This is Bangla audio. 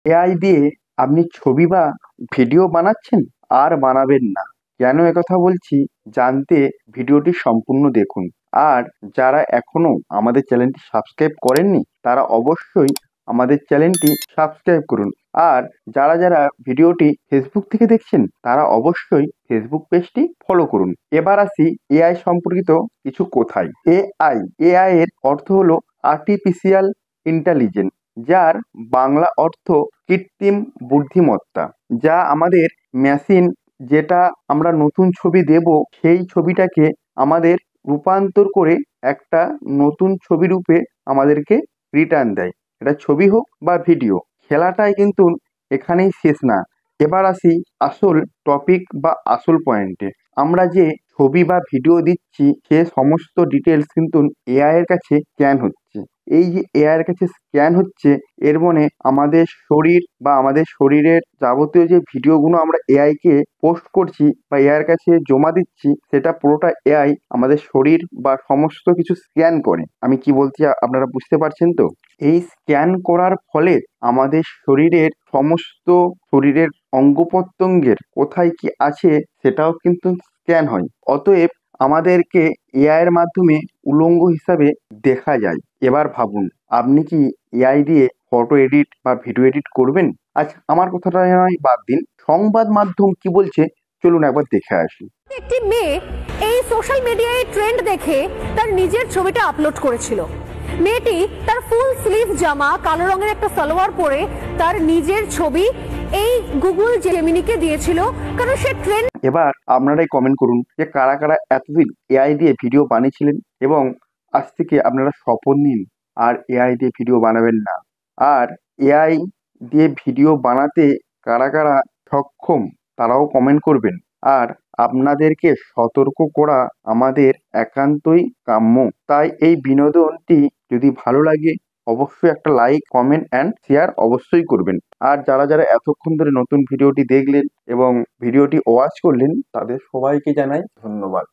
এআই দিয়ে আপনি ছবি বা ভিডিও বানাচ্ছেন আর বানাবেন না। কেন একথা বলছি জানতে ভিডিওটি সম্পূর্ণ দেখুন। আর যারা এখনো আমাদের চ্যানেলটি সাবস্ক্রাইব করেননি তারা অবশ্যই আমাদের চ্যানেলটি সাবস্ক্রাইব করুন। আর যারা ভিডিওটি ফেসবুক থেকে দেখছেন তারা অবশ্যই ফেসবুক পেজটি ফলো করুন। এবার আসি এআই সম্পর্কিত কিছু কথায়। এআই এর অর্থ হলো আর্টিফিশিয়াল ইন্টেলিজেন্স, যার বাংলা অর্থ কৃত্রিম বুদ্ধিমত্তা, যা আমাদের মেশিন, যেটা আমরা নতুন ছবি দেব সেই ছবিটাকে আমাদের রূপান্তর করে একটা নতুন ছবি রূপে আমাদেরকে রিটার্ন দেয়। এটা ছবি হোক বা ভিডিও, খেলাটাই কিন্তু এখানেই শেষ না। এবার আসি আসল টপিক বা আসল পয়েন্টে। আমরা যে ছবি বা ভিডিও দিচ্ছি সে সমস্ত ডিটেলস কিন্তু এআই এর কাছে স্ক্যান হচ্ছে। এই যে এআই এর কাছে স্ক্যান হচ্ছে, এর মানে আমাদের শরীর বা আমাদের শরীরের যাবতীয় যে ভিডিওগুলো আমরা এআই কে পোস্ট করছি বা এআই এর কাছে জমা দিচ্ছি, সেটা পুরোটা এআই আমাদের শরীর বা সমস্ত কিছু স্ক্যান করে। আমি কি বলছি আপনারা বুঝতে পারছেন তো? এই স্ক্যান করার ফলে আমাদের শরীরের অঙ্গ প্রত্যঙ্গের কোথায় কি আছে সেটাও কিন্তু স্ক্যান হয়। অতএব আমাদেরকে এআই এর মাধ্যমে উলঙ্গ হিসাবে দেখা যায়। এবার ভাবুন, আপনি কি এআই দিয়ে ফটো এডিট বা ভিডিও এডিট করবেন? আচ্ছা, আমার কথাটা নয় বাদ দিন, সংবাদ মাধ্যম কি বলছে চলুন একবার দেখে আসি। একটি মেয়ে এই সোশ্যাল মিডিয়ায় ট্রেন্ড দেখে তার নিজের ছবিটা আপলোড করেছিল। মেয়েটি তার ফুল স্লিভ জামা, কালো রঙের একটা সালোয়ার পরে তার নিজের ছবি এই গুগল জেমিনিকে দিয়েছিল, কারণ সে ট্রেন্ড। এবার আপনারাই কমেন্ট করুন যে কারা কারা এতদিন এআই দিয়ে ভিডিও বানিয়েছিলেন, এবং আজ থেকে আপনারা শপথ নিন আর এআই দিয়ে ভিডিও বানাবেন না। আর এআই দিয়ে ভিডিও বানাতে কারা কারা সক্ষম তারাও কমেন্ট করবেন। আর আপনাদেরকে সতর্ক করা আমাদের একান্তই কাম্য। তাই এই বিনোদনটি যদি ভালো লাগে অবশ্যই একটা লাইক, কমেন্ট অ্যান্ড শেয়ার অবশ্যই করবেন। আর যারা এতক্ষণ ধরে নতুন ভিডিওটি দেখলেন এবং ভিডিওটি ওয়াচ করলেন তাদের সবাইকে জানাই ধন্যবাদ।